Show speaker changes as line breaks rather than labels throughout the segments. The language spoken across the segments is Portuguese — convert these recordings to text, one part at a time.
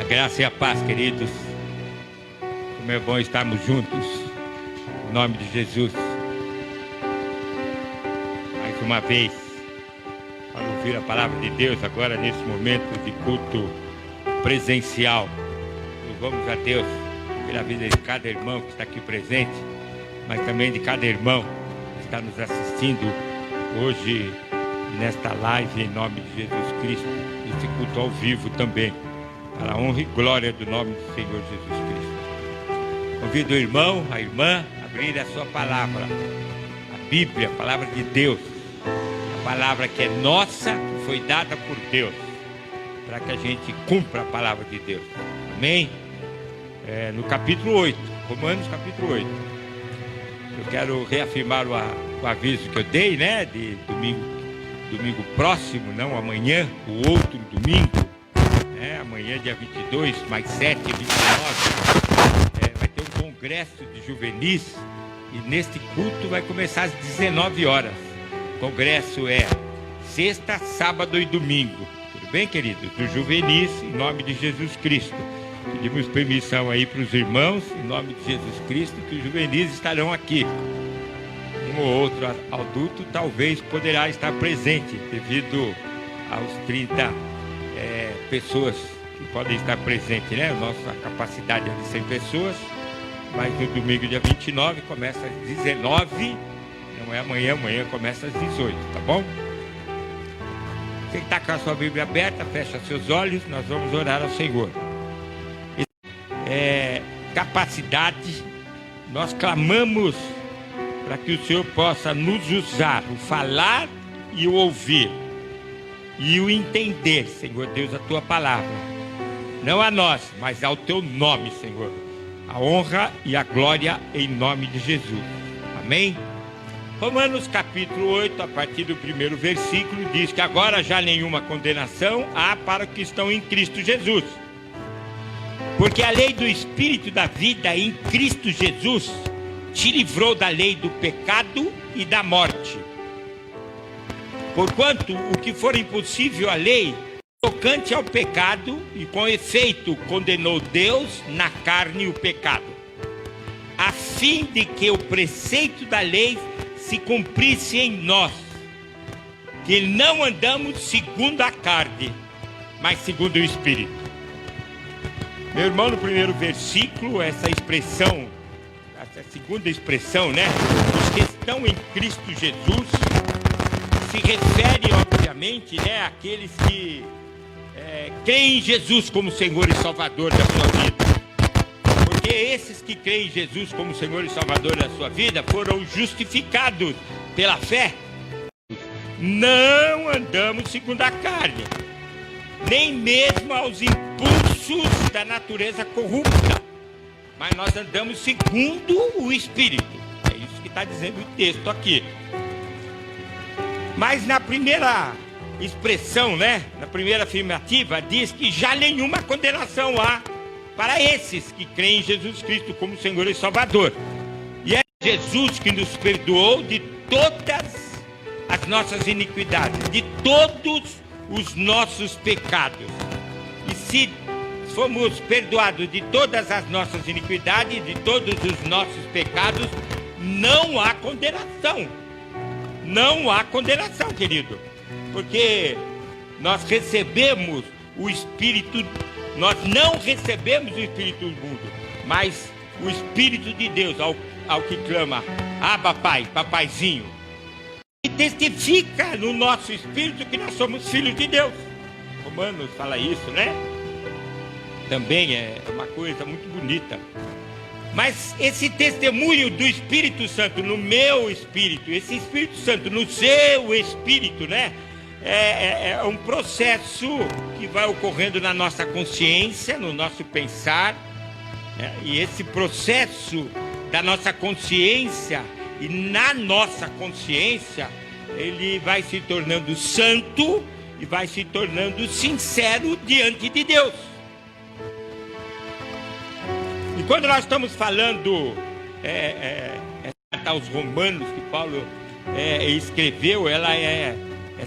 graça e a paz, queridos. Como é bom estarmos juntos. Em nome de Jesus. Mais uma vez, para ouvir a palavra de Deus agora nesse momento de culto presencial. Louvamos a Deus pela vida de cada irmão que está aqui presente, mas também de cada irmão que está nos assistindo hoje nesta live em nome de Jesus Cristo. Esse culto ao vivo também, para a honra e glória do nome do Senhor Jesus Cristo. Convido o irmão, a irmã, a abrir a sua palavra, a Bíblia, a palavra de Deus, a palavra que é nossa, que foi dada por Deus, para que a gente cumpra a palavra de Deus. Amém? No capítulo 8, Romanos capítulo 8. Eu quero reafirmar o aviso que eu dei, né, de domingo próximo, não amanhã, o outro domingo. Amanhã, dia 22, mais 7, 29, vai ter um congresso de juvenis e neste culto vai começar às 19 horas. O congresso é sexta, sábado e domingo. Tudo bem, queridos? Do juvenis, em nome de Jesus Cristo. Pedimos permissão aí para os irmãos, em nome de Jesus Cristo, que os juvenis estarão aqui. Um ou outro adulto talvez poderá estar presente, devido aos 30 pessoas que podem estar presentes, né? Nossa capacidade é de 100 pessoas, mas no domingo, dia 29, começa às 19, não é amanhã começa às 18, tá bom? Você que está com a sua Bíblia aberta, fecha seus olhos, nós vamos orar ao Senhor. Capacidade, nós clamamos para que o Senhor possa nos usar, o falar e o ouvir, e o entender, Senhor Deus, a Tua palavra. Não a nós, mas ao Teu nome, Senhor. A honra e a glória em nome de Jesus. Amém? Romanos capítulo 8, a partir do primeiro versículo, diz que agora já nenhuma condenação há para os que estão em Cristo Jesus. Porque a lei do Espírito da vida em Cristo Jesus te livrou da lei do pecado e da morte. Porquanto o que for impossível à lei, tocante ao pecado, e com efeito condenou Deus na carne o pecado, a fim de que o preceito da lei se cumprisse em nós, que não andamos segundo a carne, mas segundo o Espírito. Meu irmão, no primeiro versículo, essa expressão, essa segunda expressão, né? Os que estão em Cristo Jesus, se refere, obviamente, né, àqueles que creem em Jesus como Senhor e Salvador da sua vida. Porque esses que creem em Jesus como Senhor e Salvador da sua vida foram justificados pela fé. Não andamos segundo a carne, nem mesmo aos impulsos da natureza corrupta, mas nós andamos segundo o Espírito. É isso que está dizendo o texto aqui. Mas na primeira expressão, né, na primeira afirmativa, diz que já nenhuma condenação há para esses que creem em Jesus Cristo como Senhor e Salvador. E é Jesus que nos perdoou de todas as nossas iniquidades, de todos os nossos pecados. E se fomos perdoados de todas as nossas iniquidades, de todos os nossos pecados, não há condenação. Não há condenação, querido, porque nós recebemos o Espírito, nós não recebemos o Espírito do mundo, mas o Espírito de Deus, ao que clama, Abba Pai, papaizinho, e testifica no nosso espírito que nós somos filhos de Deus. Romanos fala isso, né? Também é uma coisa muito bonita. Mas esse testemunho do Espírito Santo no meu espírito, esse Espírito Santo no seu espírito, né? É um processo que vai ocorrendo na nossa consciência, no nosso pensar, né? E esse processo da nossa consciência e na nossa consciência, ele vai se tornando santo e vai se tornando sincero diante de Deus. E quando nós estamos falando carta aos Romanos que Paulo escreveu, ela é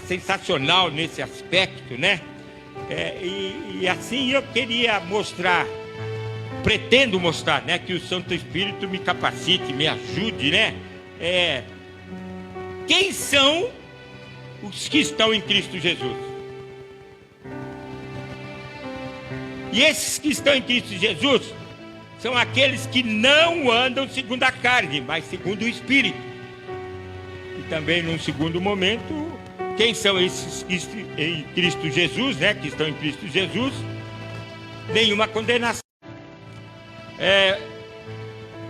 sensacional nesse aspecto, né? E assim eu queria mostrar, pretendo mostrar, né, que o Santo Espírito me capacite, me ajude, né? Quem são os que estão em Cristo Jesus? E esses que estão em Cristo Jesus são aqueles que não andam segundo a carne, mas segundo o Espírito. E também, num segundo momento, quem são esses que em Cristo Jesus, né? Que estão em Cristo Jesus? Nenhuma condenação.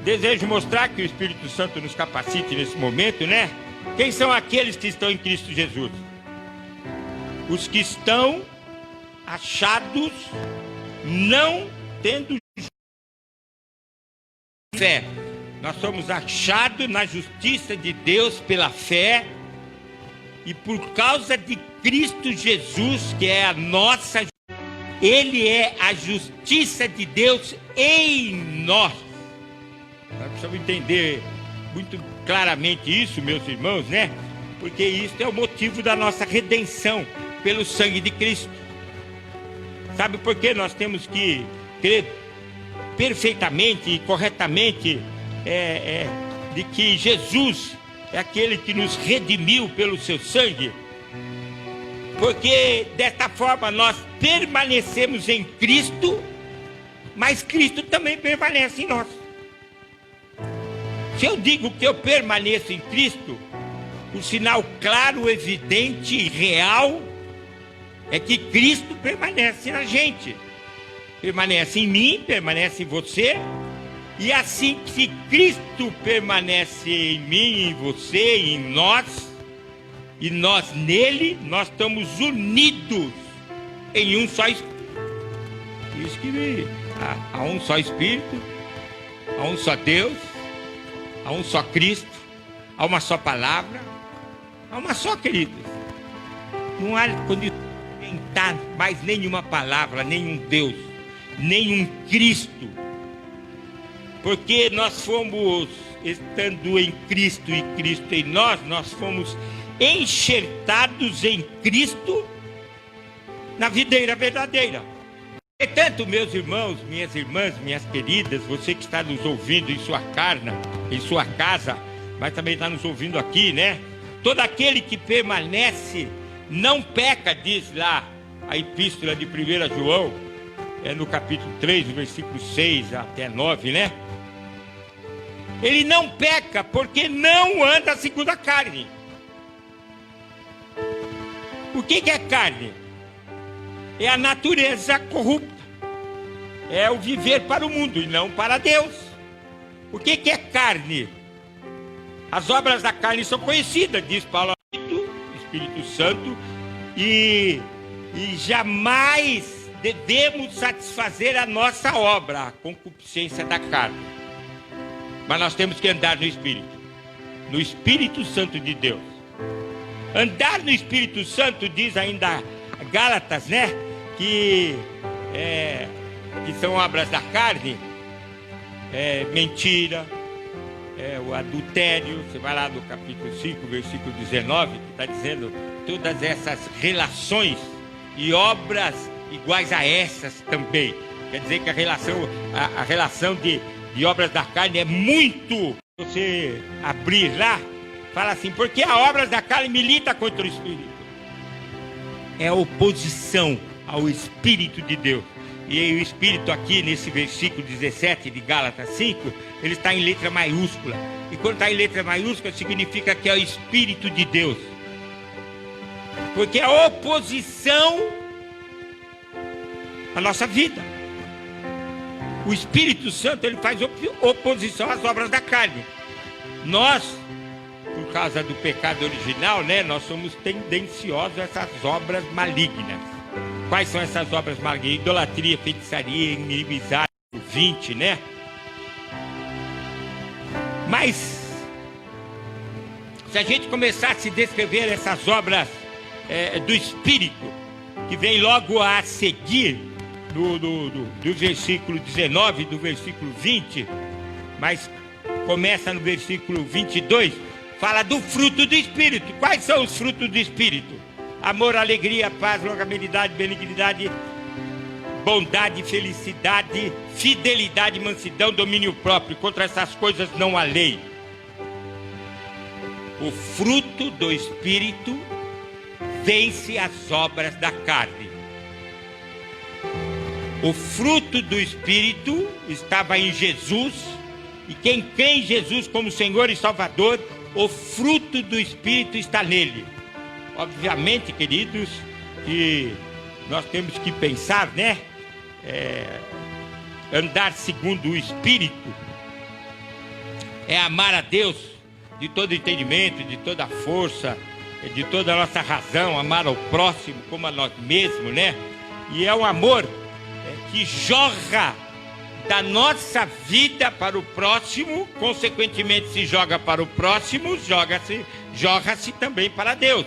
Desejo mostrar que o Espírito Santo nos capacite nesse momento, né? Quem são aqueles que estão em Cristo Jesus? Os que estão achados não tendo fé. Nós somos achados na justiça de Deus pela fé, e por causa de Cristo Jesus, que é a nossa, Ele é a justiça de Deus em nós. Nós precisamos entender muito claramente isso, meus irmãos, né? Porque isso é o motivo da nossa redenção pelo sangue de Cristo. Sabe por que nós temos que crer perfeitamente e corretamente de que Jesus é aquele que nos redimiu pelo seu sangue? Porque desta forma nós permanecemos em Cristo, mas Cristo também permanece em nós. Se eu digo que eu permaneço em Cristo, o sinal claro, evidente e real é que Cristo permanece na gente. Permanece em mim, permanece em você. E assim que Cristo permanece em mim, em você, em nós, e nós nele, nós estamos unidos em um só Espírito. Isso que há um só Espírito, há um só Deus, há um só Cristo, há uma só palavra, há uma só, queridos. Não há condição de inventar mais nenhuma palavra, nenhum Deus, nenhum Cristo. Porque nós fomos, estando em Cristo e Cristo em nós, nós fomos enxertados em Cristo na videira verdadeira. Portanto, meus irmãos, minhas irmãs, minhas queridas, você que está nos ouvindo em sua casa, mas também está nos ouvindo aqui, né? Todo aquele que permanece não peca, diz lá a epístola de 1 João, no capítulo 3, no versículo 6 até 9, né? Ele não peca porque não anda segundo a carne. O que é carne? É a natureza corrupta. É o viver para o mundo e não para Deus. O que é carne? As obras da carne são conhecidas, diz Paulo, Espírito Santo, e jamais devemos satisfazer a nossa obra, a concupiscência da carne. Mas nós temos que andar no Espírito Santo de Deus. Andar no Espírito Santo, diz ainda Gálatas, né? Que são obras da carne, mentira, o adultério. Você vai lá no capítulo 5, versículo 19, que está dizendo todas essas relações e obras iguais a essas também. Quer dizer que a relação de obras da carne é muito. Você abrir lá, fala assim, porque a obras da carne milita contra o Espírito. É oposição ao Espírito de Deus. E o Espírito aqui, nesse versículo 17 de Gálatas 5, ele está em letra maiúscula. E quando está em letra maiúscula, significa que é o Espírito de Deus. Porque é oposição à nossa vida. O Espírito Santo, ele faz oposição às obras da carne. Nós, por causa do pecado original, né, nós somos tendenciosos a essas obras malignas. Quais são essas obras malignas? Idolatria, feitiçaria, inimizade, 20, né? Mas, se a gente começasse a descrever essas obras do Espírito, que vem logo a seguir, do versículo 19, do versículo 20, mas começa no versículo 22, fala do fruto do Espírito. Quais são os frutos do Espírito? amor, alegria, paz, longanimidade, benignidade, bondade, felicidade, fidelidade, mansidão, domínio próprio. Contra essas coisas não há lei. O fruto do Espírito vence as obras da carne. O fruto do Espírito estava em Jesus, e quem crê em Jesus como Senhor e Salvador, o fruto do Espírito está nele. Obviamente, queridos, que nós temos que pensar, né? Andar segundo o Espírito é amar a Deus de todo entendimento, de toda força, de toda a nossa razão, amar ao próximo como a nós mesmos, né? E é um amor que jorra da nossa vida para o próximo, consequentemente, se joga para o próximo, jorra-se também para Deus.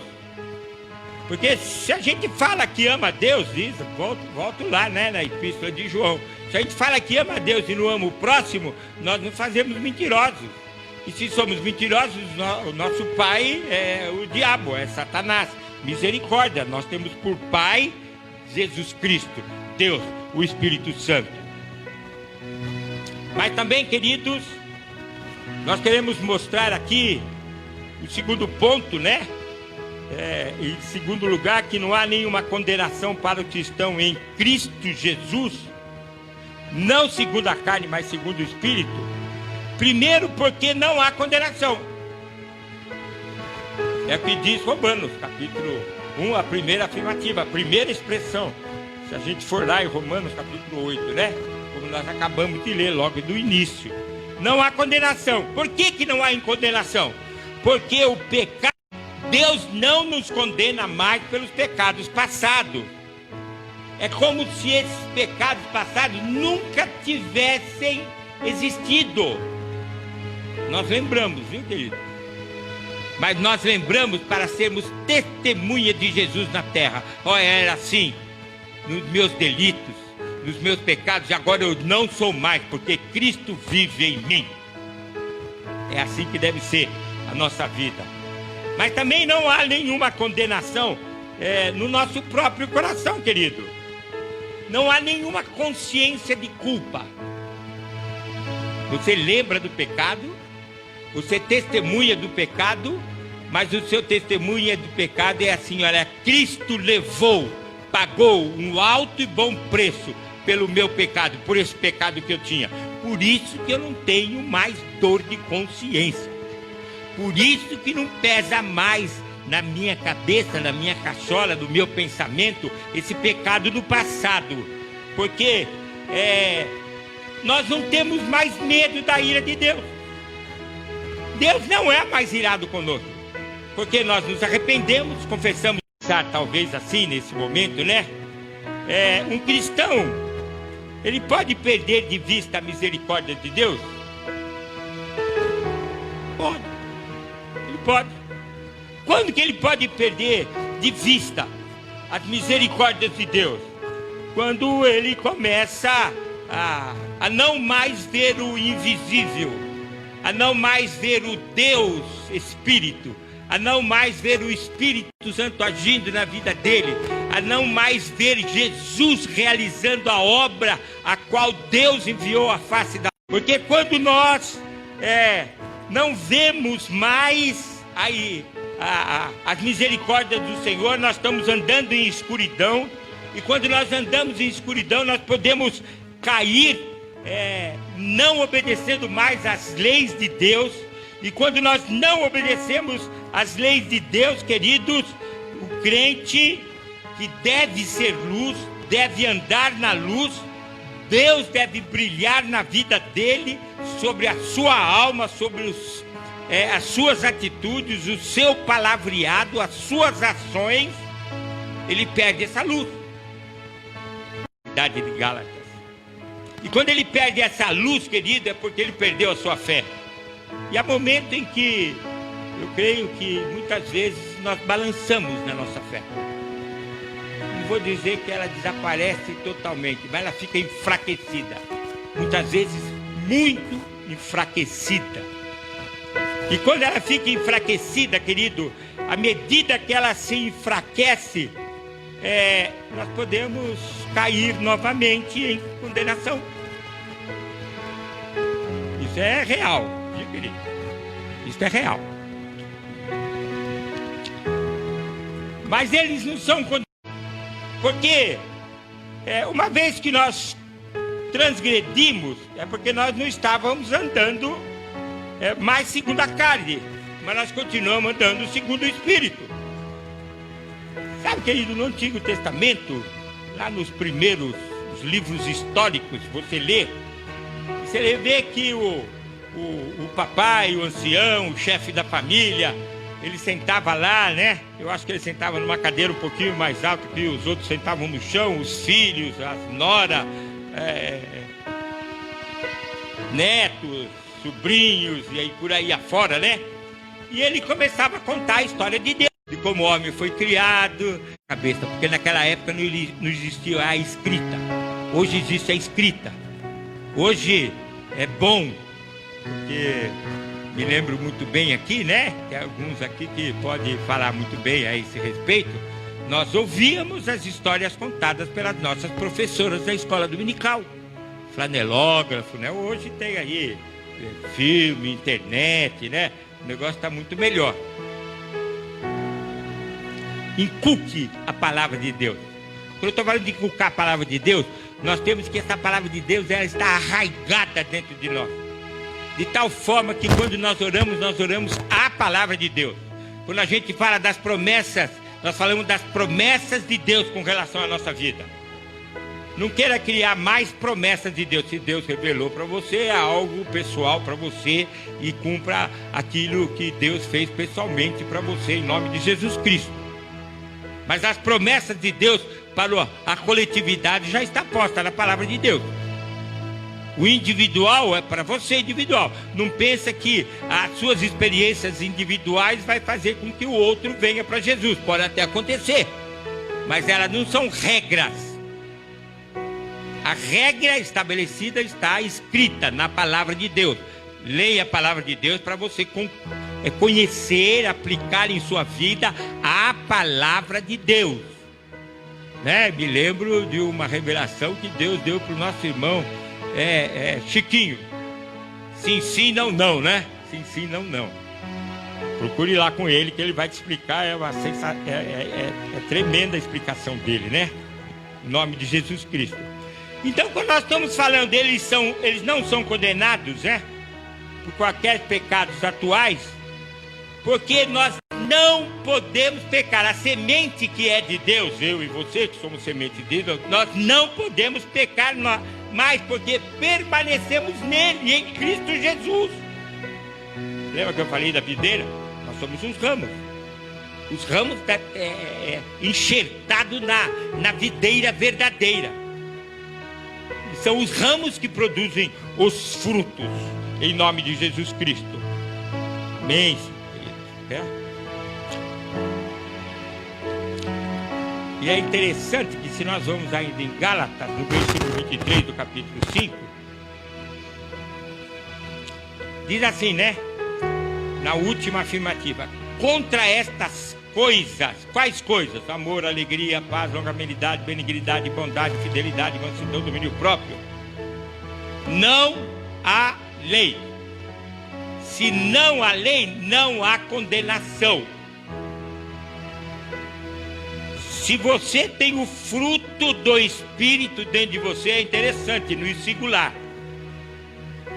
Porque se a gente fala que ama a Deus, diz, volto lá, né, na Epístola de João. Se a gente fala que ama a Deus e não ama o próximo, nós nos fazemos mentirosos. E se somos mentirosos, o nosso pai é o diabo, é Satanás. Misericórdia, nós temos por pai Jesus Cristo, Deus, o Espírito Santo. Mas também, queridos, nós queremos mostrar aqui o segundo ponto, né? Em segundo lugar, que não há nenhuma condenação para os que estão em Cristo Jesus, não segundo a carne, mas segundo o Espírito. Primeiro, porque não há condenação. É o que diz Romanos, capítulo 1, a primeira afirmativa, a primeira expressão. Se a gente for lá em Romanos, capítulo 8, né? Como nós acabamos de ler logo do início. Não há condenação. Por que não há condenação? Porque o pecado, Deus não nos condena mais pelos pecados passados. É como se esses pecados passados nunca tivessem existido. Nós lembramos, viu, querido? Mas nós lembramos para sermos testemunha de Jesus na terra. Olha, era assim, nos meus delitos, nos meus pecados, e agora eu não sou mais, porque Cristo vive em mim. É assim que deve ser a nossa vida. Mas também não há nenhuma condenação no nosso próprio coração, querido. Não há nenhuma consciência de culpa. Você lembra do pecado, você testemunha do pecado, mas o seu testemunho do pecado é assim, olha, Cristo pagou um alto e bom preço pelo meu pecado, por esse pecado que eu tinha. Por isso que eu não tenho mais dor de consciência. Por isso que não pesa mais na minha cabeça, na minha cachola, no meu pensamento, esse pecado do passado. Porque nós não temos mais medo da ira de Deus. Deus não é mais irado conosco. Porque nós nos arrependemos, confessamos, talvez assim, nesse momento, né? Um cristão, ele pode perder de vista a misericórdia de Deus? Pode. Ele pode. Quando que ele pode perder de vista as misericórdias de Deus? Quando ele começa a não mais ver o invisível, a não mais ver o Deus Espírito, a não mais ver o Espírito Santo agindo na vida dele, a não mais ver Jesus realizando a obra a qual Deus enviou à face da... Porque quando nós não vemos mais as misericórdias do Senhor, nós estamos andando em escuridão, e quando nós andamos em escuridão, nós podemos cair não obedecendo mais às leis de Deus. E quando nós não obedecemos às leis de Deus, queridos, o crente que deve ser luz, deve andar na luz, Deus deve brilhar na vida dele, sobre a sua alma, sobre as suas atitudes, o seu palavreado, as suas ações, ele perde essa luz. De Gálatas. E quando ele perde essa luz, querido, é porque ele perdeu a sua fé. E há momentos em que eu creio que muitas vezes nós balançamos na nossa fé. Não vou dizer que ela desaparece totalmente, mas ela fica enfraquecida. Muitas vezes muito enfraquecida. E quando ela fica enfraquecida, querido, à medida que ela se enfraquece, nós podemos cair novamente em condenação. Isso é real, viu, querido? Isso é real. Mas eles não são condenados, porque uma vez que nós transgredimos, é porque nós não estávamos andando mais segundo a carne, mas nós continuamos andando segundo o Espírito. Sabe, querido, no Antigo Testamento, lá nos primeiros livros históricos, você vê que o papai, o ancião, o chefe da família, ele sentava lá, né? Eu acho que ele sentava numa cadeira um pouquinho mais alta que os outros sentavam no chão, os filhos, as noras, netos, sobrinhos e aí por aí afora, né? E ele começava a contar a história de Deus, de como o homem foi criado, cabeça, porque naquela época não existia a escrita. Hoje existe a escrita. Hoje é bom, porque me lembro muito bem aqui, né? Tem alguns aqui que podem falar muito bem a esse respeito. Nós ouvíamos as histórias contadas pelas nossas professoras da escola dominical. Flanelógrafo, né? Hoje tem aí filme, internet, né? O negócio está muito melhor. Inculque a palavra de Deus. Quando eu estou falando de inculcar a palavra de Deus, nós temos que essa palavra de Deus ela está arraigada dentro de nós. De tal forma que quando nós oramos a palavra de Deus. Quando a gente fala das promessas, nós falamos das promessas de Deus com relação à nossa vida. Não queira criar mais promessas de Deus. Se Deus revelou para você, é algo pessoal para você e cumpra aquilo que Deus fez pessoalmente para você, em nome de Jesus Cristo. Mas as promessas de Deus para a coletividade já está posta na palavra de Deus. O individual é para você individual. Não pensa que as suas experiências individuais vai fazer com que o outro venha para Jesus. Pode até acontecer, mas elas não são regras. A regra estabelecida está escrita na palavra de Deus. Leia a palavra de Deus para você conhecer, aplicar em sua vida a palavra de Deus. Né? Me lembro de uma revelação que Deus deu para o nosso irmão Chiquinho. Sim, não, né? Sim, não. Procure lá com ele que ele vai te explicar. É tremenda a explicação dele, né? Em nome de Jesus Cristo. Então, quando nós estamos falando, eles não são condenados, né? Por qualquer pecados atuais, porque nós não podemos pecar. A semente que é de Deus, eu e você que somos semente de Deus, nós não podemos pecar mais, porque permanecemos nele, em Cristo Jesus. Lembra que eu falei da videira? Nós somos os ramos. Os ramos enxertados na videira verdadeira. São os ramos que produzem os frutos, em nome de Jesus Cristo. Amém, queridos. E é interessante que se nós vamos ainda em Gálatas, no versículo 23 do capítulo 5, diz assim, né? Na última afirmativa: contra estas coisas, quais coisas? Amor, alegria, paz, longanimidade, benignidade, bondade, fidelidade, mansidão, domínio próprio. Não há lei. Se não há lei, não há condenação. Se você tem o fruto do Espírito dentro de você, é interessante, no singular.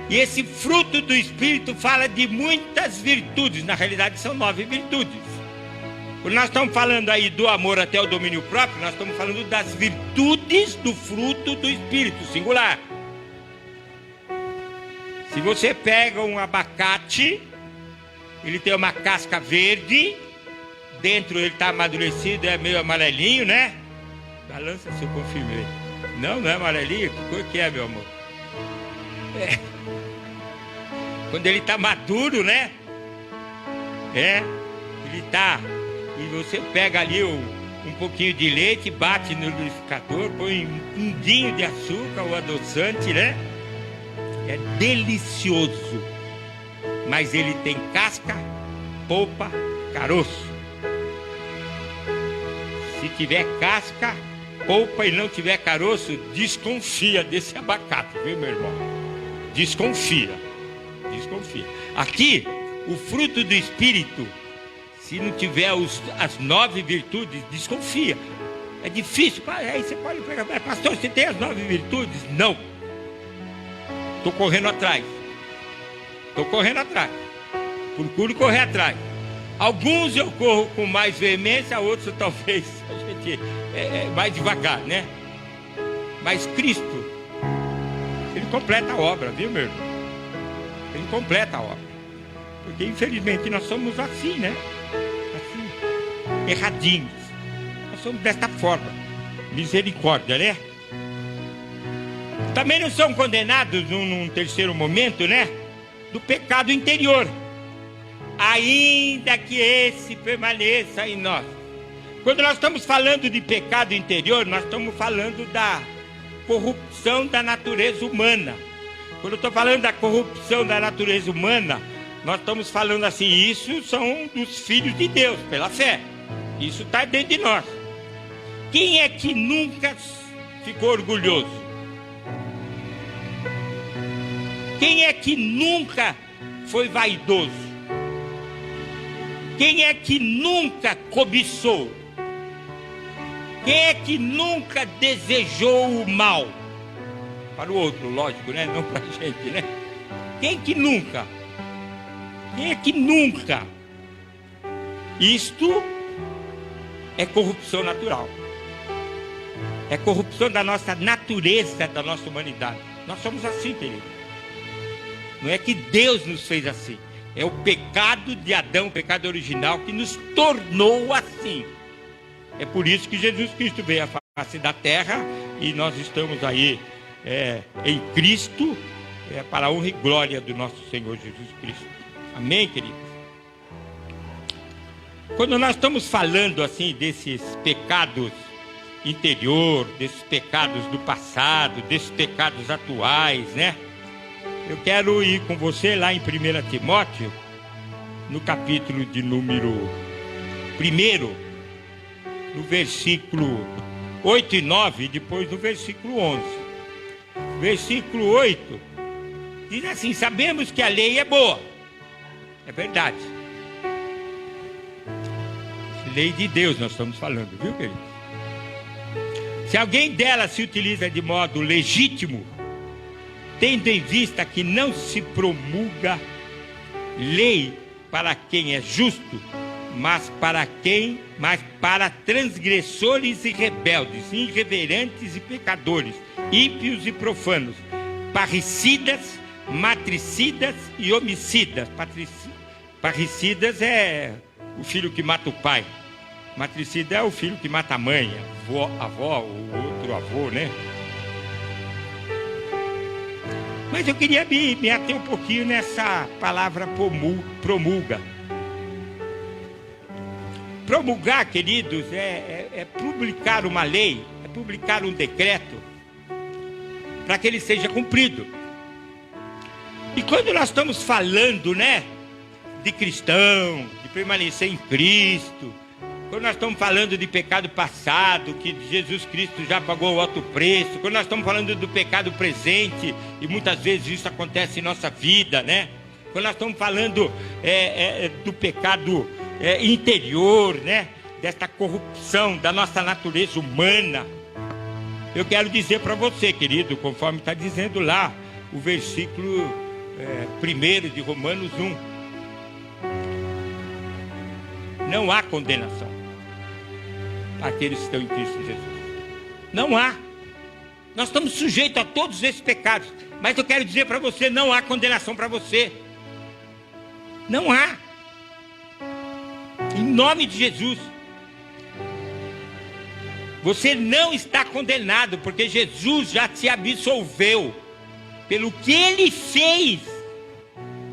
E esse fruto do Espírito fala de muitas virtudes. Na realidade, são 9 virtudes. Quando nós estamos falando aí do amor até o domínio próprio, nós estamos falando das virtudes do fruto do Espírito, singular. Se você pega um abacate, ele tem uma casca verde, dentro ele está amadurecido, é meio amarelinho, né? Balança se eu confirmei. Não é amarelinho? Que cor que é, meu amor? Quando ele está maduro, né? Ele está... E você pega ali um pouquinho de leite, bate no liquidificador, põe um pinguinho de açúcar ou adoçante, né? É delicioso. Mas ele tem casca, polpa, caroço. Se tiver casca, polpa e não tiver caroço, desconfia desse abacate, viu, meu irmão? Desconfia. Desconfia. Aqui, o fruto do Espírito, se não tiver as 9 virtudes, desconfia. É difícil. Aí você pode pegar, pastor, você tem as 9 virtudes? Não. Estou correndo atrás. Procuro correr atrás. Alguns eu corro com mais veemência, outros talvez a gente mais devagar, né? Mas Cristo, Ele completa a obra, viu, meu irmão? Ele completa a obra. Porque infelizmente nós somos assim, né? Assim, erradinhos. Nós somos desta forma. Misericórdia, né? Também não são condenados num terceiro momento, né? Do pecado interior. Ainda que esse permaneça em nós. Quando nós estamos falando de pecado interior, nós estamos falando da corrupção da natureza humana. Quando eu estou falando da corrupção da natureza humana, nós estamos falando assim, isso são dos filhos de Deus, pela fé. Isso está dentro de nós. Quem é que nunca ficou orgulhoso? Quem é que nunca foi vaidoso? Quem é que nunca cobiçou? Quem é que nunca desejou o mal? Para o outro, lógico, né? Não para a gente, né? Quem que nunca? Quem é que nunca? Isto é corrupção natural. É corrupção da nossa natureza, da nossa humanidade. Nós somos assim, querido. Não é que Deus nos fez assim. É o pecado de Adão, o pecado original, que nos tornou assim. É por isso que Jesus Cristo veio à face da terra e nós estamos aí em Cristo, para a honra e glória do nosso Senhor Jesus Cristo. Amém, queridos? Quando nós estamos falando assim desses pecados interior, desses pecados do passado, desses pecados atuais, né? Eu quero ir com você lá em 1 Timóteo, no capítulo de número 1, no versículo 8 e 9, e depois no versículo 11. Versículo 8 diz assim: sabemos que a lei é boa. É verdade. Lei de Deus nós estamos falando, viu, querido? Se alguém dela se utiliza de modo legítimo, tendo em vista que não se promulga lei para quem é justo, mas para transgressores e rebeldes, irreverentes e pecadores, ímpios e profanos, parricidas, matricidas e homicidas. Parricidas é o filho que mata o pai. Matricida é o filho que mata a mãe, a avó, o outro avô, né? Mas eu queria me ater um pouquinho nessa palavra promulga. Promulgar, queridos, é publicar uma lei, é publicar um decreto para que ele seja cumprido. E quando nós estamos falando, né, de cristão, de permanecer em Cristo, quando nós estamos falando de pecado passado, que Jesus Cristo já pagou o alto preço, quando nós estamos falando do pecado presente, e muitas vezes isso acontece em nossa vida, né? Quando nós estamos falando do pecado interior, né? Desta corrupção da nossa natureza humana, eu quero dizer para você, querido, conforme está dizendo lá, o versículo 1 de Romanos 1. Não há condenação para aqueles que estão em Cristo Jesus. Não há. Nós estamos sujeitos a todos esses pecados. Mas eu quero dizer para você, não há condenação para você. Não há. Em nome de Jesus. Você não está condenado, porque Jesus já te absolveu. Pelo que Ele fez.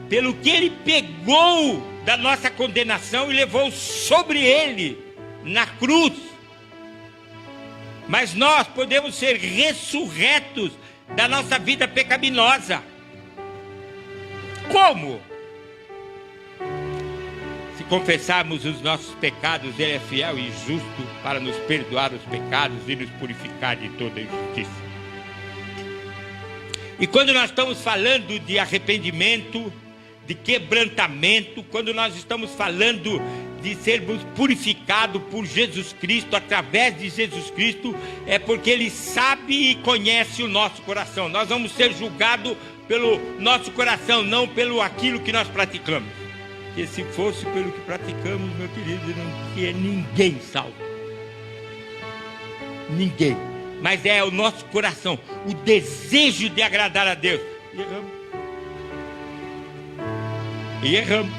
Pelo que Ele pegou da nossa condenação e levou sobre Ele na cruz. Mas nós podemos ser ressurretos da nossa vida pecaminosa. Como? Se confessarmos os nossos pecados, Ele é fiel e justo para nos perdoar os pecados e nos purificar de toda injustiça. E quando nós estamos falando de arrependimento, de quebrantamento, quando nós estamos falando de sermos purificados por Jesus Cristo, através de Jesus Cristo, é porque Ele sabe e conhece o nosso coração. Nós vamos ser julgados pelo nosso coração, não pelo aquilo que nós praticamos. Porque se fosse pelo que praticamos, meu querido, não tinha ninguém salvo. Ninguém. Mas é o nosso coração, o desejo de agradar a Deus. E erramos.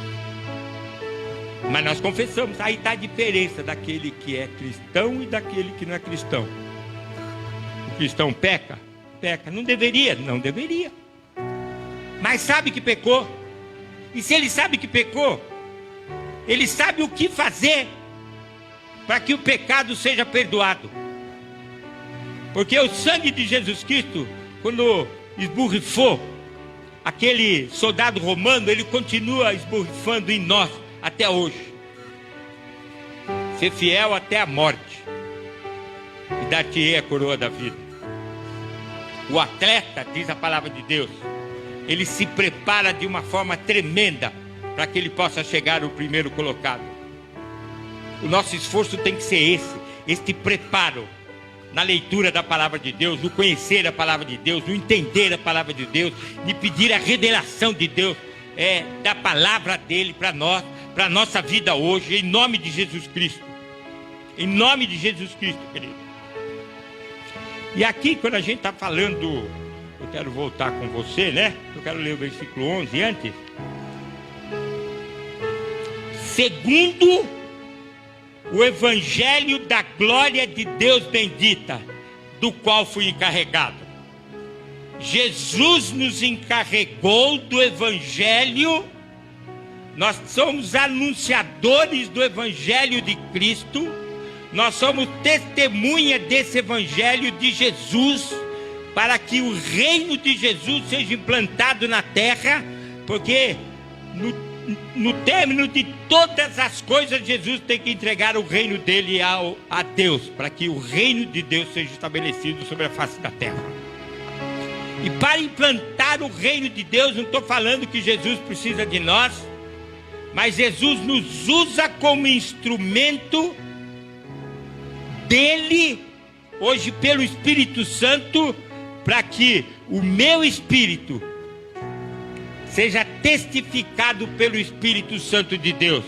Mas nós confessamos. Aí está a diferença daquele que é cristão e daquele que não é cristão. O cristão peca? Peca. Não deveria? Não deveria. Mas sabe que pecou. E se ele sabe que pecou, ele sabe o que fazer para que o pecado seja perdoado. Porque o sangue de Jesus Cristo, quando esborrifou aquele soldado romano, ele continua esborrifando em nós até hoje. Ser fiel até a morte, e dar-te-ei a coroa da vida. O atleta, diz a palavra de Deus, ele se prepara de uma forma tremenda para que ele possa chegar ao primeiro colocado. O nosso esforço tem que ser este preparo na leitura da palavra de Deus, no conhecer a palavra de Deus, no entender a palavra de Deus, de pedir a revelação de Deus, da palavra dele para nós, para a nossa vida hoje, em nome de Jesus Cristo. Em nome de Jesus Cristo, querido. E aqui, quando a gente está falando, eu quero voltar com você, né? Eu quero ler o versículo 11 antes. Segundo o evangelho da glória de Deus bendita, do qual fui encarregado. Jesus nos encarregou do evangelho. Nós somos anunciadores do evangelho de Cristo. Nós somos testemunha desse evangelho de Jesus, para que o reino de Jesus seja implantado na terra, porque no término de todas as coisas, Jesus tem que entregar o reino dele a Deus, para que o reino de Deus seja estabelecido sobre a face da terra. E para implantar o reino de Deus, não estou falando que Jesus precisa de nós, mas Jesus nos usa como instrumento dele, hoje pelo Espírito Santo, para que o meu espírito seja testificado pelo Espírito Santo de Deus,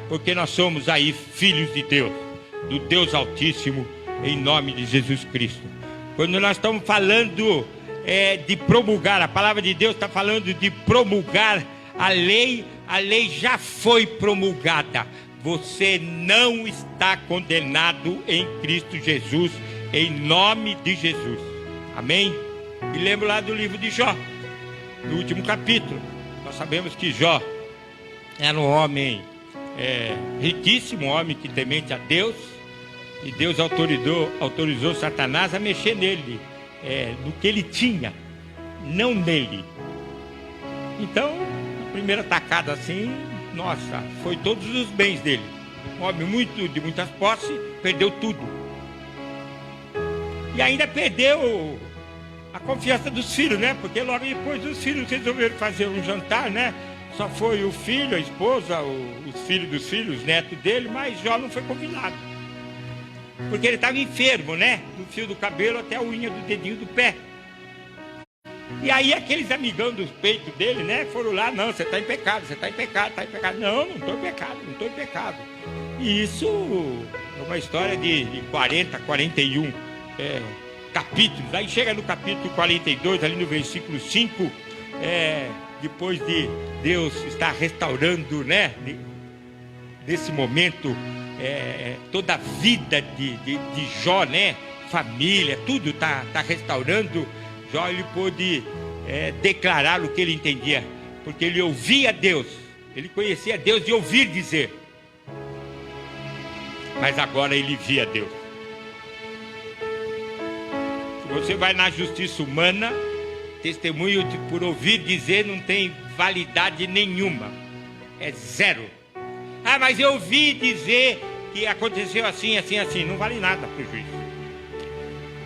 porque nós somos aí filhos de Deus, do Deus Altíssimo, em nome de Jesus Cristo. Quando nós estamos falando de promulgar, a palavra de Deus está falando de promulgar a lei já foi promulgada. Você não está condenado em Cristo Jesus, em nome de Jesus. Amém? E lembro lá do livro de Jó, no último capítulo. Nós sabemos que Jó era um homem riquíssimo, um homem que temente a Deus, e Deus autorizou Satanás a mexer nele, no que ele tinha, não nele. Então, a primeira tacada assim, nossa, foi todos os bens dele. Um homem de muitas posses, perdeu tudo. E ainda perdeu a confiança dos filhos, né? Porque logo depois os filhos resolveram fazer um jantar, né? Só foi o filho, a esposa, os filhos dos filhos, os netos dele, mas Jó não foi convidado. Porque ele estava enfermo, né? Do fio do cabelo até a unha do dedinho do pé. E aí aqueles amigão dos peitos dele, né? Foram lá, não, você está em pecado, você está em pecado, está em pecado. Não estou em pecado, não estou em pecado. E isso é uma história de 40, 41 capítulos. Aí chega no capítulo 42, ali no versículo 5, depois de Deus estar restaurando, né? Nesse momento, toda a vida de Jó, né? Família, tudo está restaurando. Jó, ele pôde declarar o que ele entendia, porque ele ouvia Deus, ele conhecia Deus de ouvir dizer, mas agora ele via Deus. Se você vai na justiça humana, testemunho por ouvir dizer não tem validade nenhuma, é zero. Ah, mas eu ouvi dizer que aconteceu assim, assim, assim. Não vale nada para o juiz.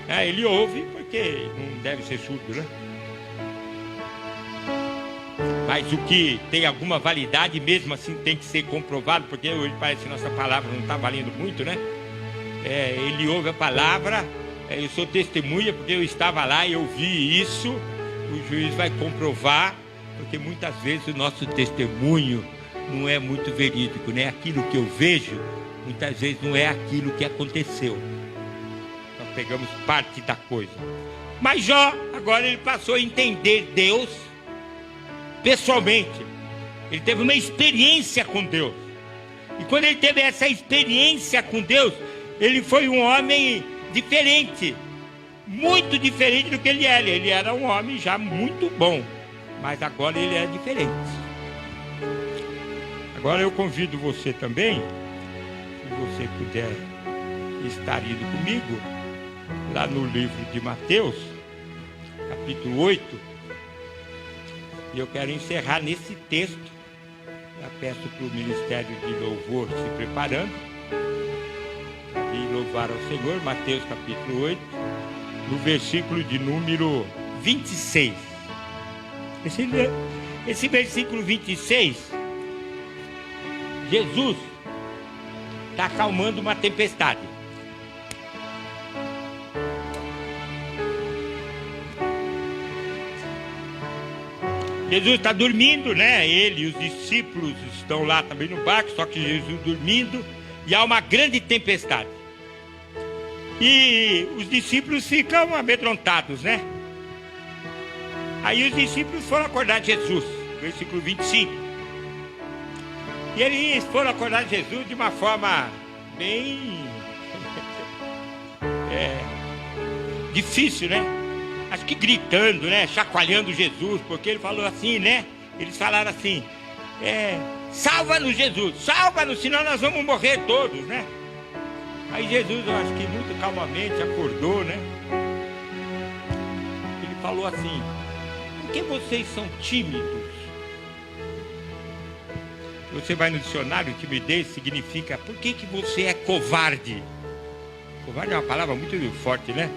Ele ouve porque não deve ser surdo, né? Mas o que tem alguma validade, mesmo assim, tem que ser comprovado, porque hoje parece que nossa palavra não está valendo muito, né? Ele ouve a palavra, eu sou testemunha porque eu estava lá e eu vi isso, o juiz vai comprovar, porque muitas vezes o nosso testemunho não é muito verídico, né? Aquilo que eu vejo, muitas vezes não é aquilo que aconteceu. Nós pegamos parte da coisa. Mas Jó, agora ele passou a entender Deus pessoalmente. Ele teve uma experiência com Deus. E quando ele teve essa experiência com Deus, ele foi um homem diferente. Muito diferente do que ele era. Ele era um homem já muito bom. Mas agora ele é diferente. Agora eu convido você também, se você puder estar indo comigo, lá no livro de Mateus, capítulo 8. E eu quero encerrar nesse texto. Já peço para o Ministério de Louvor se preparando e louvar ao Senhor. Mateus capítulo 8, no versículo de número 26. Esse versículo 26, Jesus está acalmando uma tempestade. Jesus está dormindo, né? Ele e os discípulos estão lá também no barco, só que Jesus dormindo, e há uma grande tempestade. E os discípulos ficam amedrontados, né? Aí os discípulos foram acordar Jesus, versículo 25. E eles foram acordar Jesus de uma forma bem difícil, né? Acho que gritando, né? Chacoalhando Jesus, porque ele falou assim, né? Eles falaram assim, salva-nos, Jesus, salva-nos, senão nós vamos morrer todos, né? Aí Jesus, eu acho que muito calmamente acordou, né? Ele falou assim, por que vocês são tímidos? Você vai no dicionário, timidez significa, por que você é covarde? Covarde é uma palavra muito forte, né?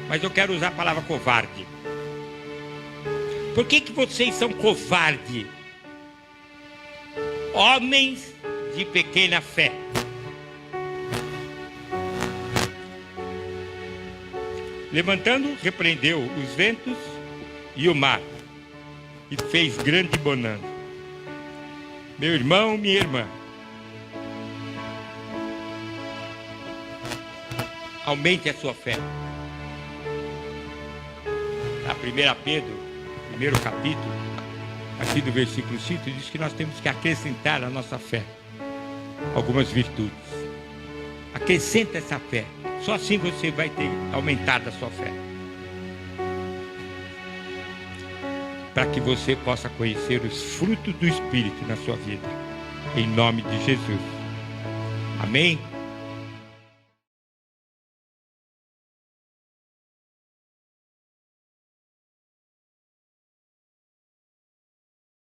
Mas eu quero usar a palavra covarde. Por que vocês são covardes? Homens de pequena fé. Levantando, repreendeu os ventos e o mar, e fez grande bonança. Meu irmão, minha irmã, aumente a sua fé. A 1 Pedro, primeiro capítulo, aqui do versículo 5, diz que nós temos que acrescentar à nossa fé algumas virtudes. Acrescenta essa fé. Só assim você vai ter aumentado a sua fé. Para que você possa conhecer os frutos do Espírito na sua vida. Em nome de Jesus. Amém?